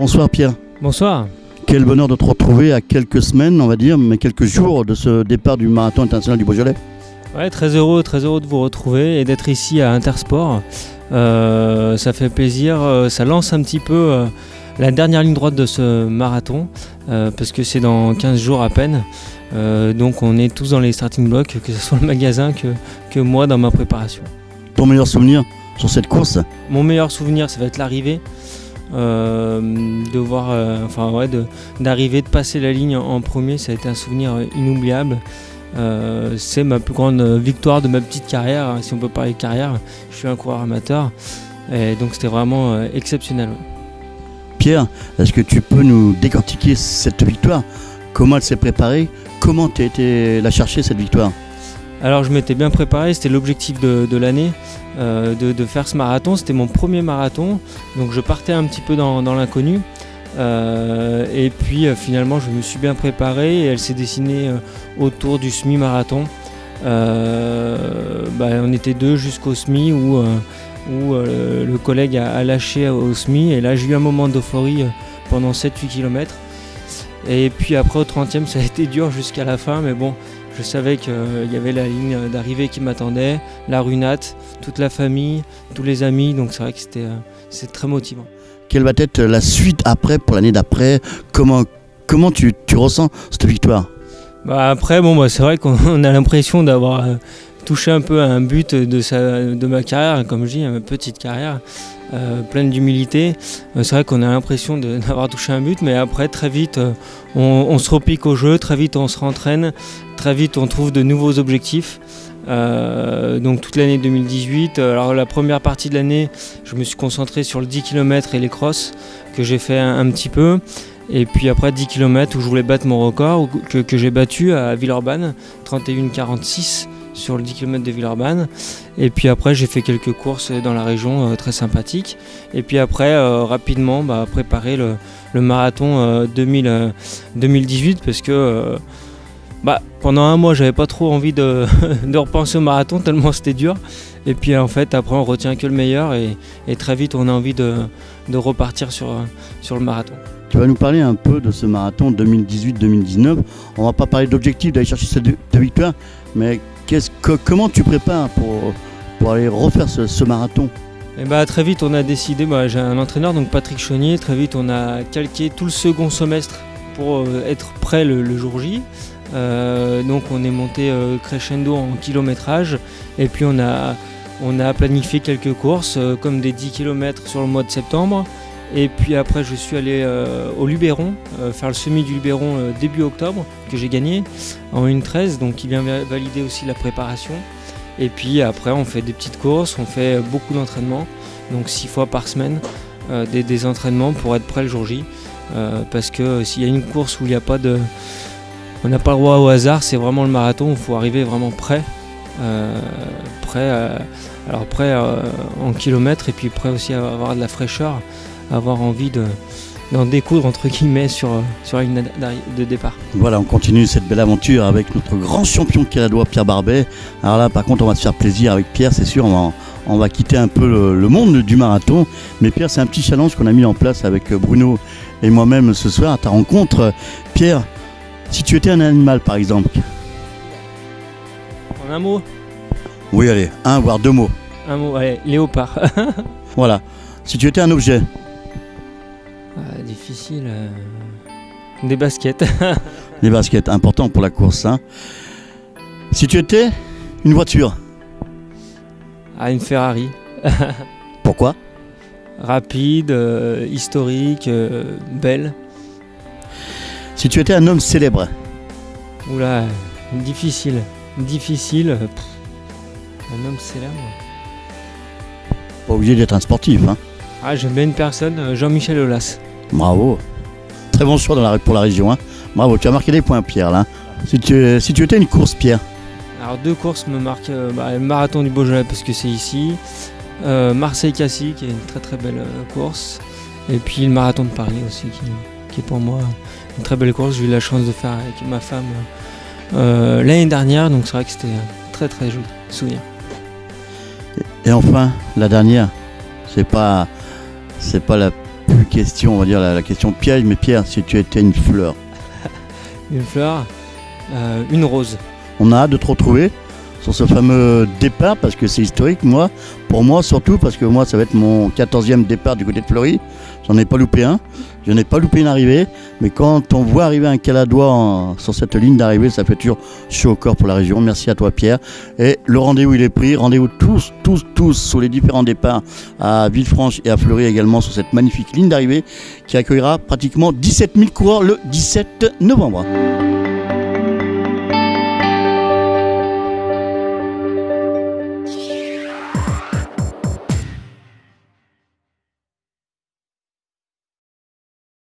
Bonsoir Pierre. Bonsoir. Quel bonheur de te retrouver à quelques semaines, on va dire, mais quelques jours de ce départ du marathon international du Beaujolais. Ouais, très heureux de vous retrouver et d'être ici à Intersport. Ça fait plaisir, ça lance un petit peu la dernière ligne droite de ce marathon, parce que c'est dans 15 jours à peine. Donc on est tous dans les starting blocks, que ce soit le magasin que moi dans ma préparation. Ton meilleur souvenir sur cette course? Mon meilleur souvenir, ça va être l'arrivée. D'arriver, de passer la ligne en premier, ça a été un souvenir inoubliable. C'est ma plus grande victoire de ma petite carrière, si on peut parler de carrière. Je suis un coureur amateur et donc c'était vraiment exceptionnel. Pierre, est-ce que tu peux nous décortiquer cette victoire? Comment elle s'est préparée? Comment tu as été la chercher cette victoire? Alors je m'étais bien préparé, c'était l'objectif de l'année, de faire ce marathon. C'était mon premier marathon, donc je partais un petit peu dans l'inconnu. Et puis finalement je me suis bien préparé et elle s'est dessinée autour du semi-marathon. On était deux jusqu'au semi où le collègue a lâché au semi et là j'ai eu un moment d'euphorie pendant 7-8 km. Et puis après au 30e ça a été dur jusqu'à la fin, mais bon, je savais qu'il y avait la ligne d'arrivée qui m'attendait, la runat, toute la famille, tous les amis, donc c'est vrai que c'est très motivant. Quelle va être la suite après, pour l'année d'après? Comment tu ressens cette victoire? Après, c'est vrai qu'on a l'impression d'avoir touché un peu à un but de ma carrière, comme je dis, ma petite carrière, pleine d'humilité. C'est vrai qu'on a l'impression d'avoir touché un but, mais après, très vite, on se repique au jeu, très vite, on se rentraîne, très vite, on trouve de nouveaux objectifs. Donc toute l'année 2018, alors la première partie de l'année je me suis concentré sur le 10 km et les crosses que j'ai fait un petit peu, et puis après 10 km où je voulais battre mon record que j'ai battu à Villeurbanne, 31,46 sur le 10 km de Villeurbanne, et puis après j'ai fait quelques courses dans la région très sympathiques, et puis après rapidement préparer le marathon 2018 parce que pendant un mois, j'avais pas trop envie de repenser au marathon tellement c'était dur. Et puis en fait, après, on retient que le meilleur et très vite, on a envie de repartir sur le marathon. Tu vas nous parler un peu de ce marathon 2018-2019. On va pas parler d'objectif d'aller chercher cette victoire, mais comment tu prépares pour aller refaire ce marathon? Très vite, on a décidé, j'ai un entraîneur, donc Patrick Chaunier, très vite, on a calqué tout le second semestre pour être prêt le jour J. Donc on est monté crescendo en kilométrage et puis on a planifié quelques courses comme des 10 km sur le mois de septembre, et puis après je suis allé au Luberon faire le semi du Luberon début octobre que j'ai gagné en 1,13, donc qui vient valider aussi la préparation. Et puis après on fait des petites courses, on fait beaucoup d'entraînements, donc 6 fois par semaine des entraînements pour être prêt le jour J, parce que s'il y a une course où il n'y a pas de... On n'a pas le droit au hasard, c'est vraiment le marathon, il faut arriver vraiment prêt en kilomètres, et puis prêt aussi à avoir de la fraîcheur, avoir envie d'en découdre entre guillemets sur la ligne de départ. Voilà, on continue cette belle aventure avec notre grand champion caladois Pierre Barbet. Alors là par contre on va se faire plaisir avec Pierre, c'est sûr, on va quitter un peu le monde du marathon. Mais Pierre, c'est un petit challenge qu'on a mis en place avec Bruno et moi-même ce soir à ta rencontre. Pierre, si tu étais un animal, par exemple. En un mot? Oui, allez, un voire deux mots. Un mot, allez, léopard. Voilà. Si tu étais un objet. Difficile. Des baskets. Des baskets, important pour la course. Hein. Si tu étais une voiture. Une Ferrari. Pourquoi? Rapide, historique, belle. Si tu étais un homme célèbre. Oula, difficile. Un homme célèbre. Pas obligé d'être un sportif. Hein. J'aime bien une personne, Jean-Michel Aulas. Bravo. Très bon choix pour la région. Hein. Bravo, tu as marqué des points, Pierre. Là. Si tu étais une course, Pierre. Alors deux courses me marquent. Le marathon du Beaujolais parce que c'est ici. Marseille-Cassis qui est une très très belle course. Et puis le marathon de Paris aussi qui est pour moi une très belle course. J'ai eu la chance de faire avec ma femme l'année dernière, donc c'est vrai que c'était un très très joli souvenir. Et enfin, la dernière, c'est pas plus question, on va dire la question piège, mais Pierre, si tu étais une fleur. Une fleur, une rose. On a hâte de te retrouver sur ce fameux départ parce que c'est historique, pour moi surtout, parce que moi ça va être mon 14e départ du côté de Fleury. J'en ai pas loupé un, je n'ai pas loupé une arrivée, mais quand on voit arriver un Caladois sur cette ligne d'arrivée, ça fait toujours chaud au corps pour la région. Merci à toi Pierre. Et le rendez-vous il est pris, rendez-vous tous sur les différents départs à Villefranche et à Fleury également sur cette magnifique ligne d'arrivée qui accueillera pratiquement 17 000 coureurs le 17 novembre.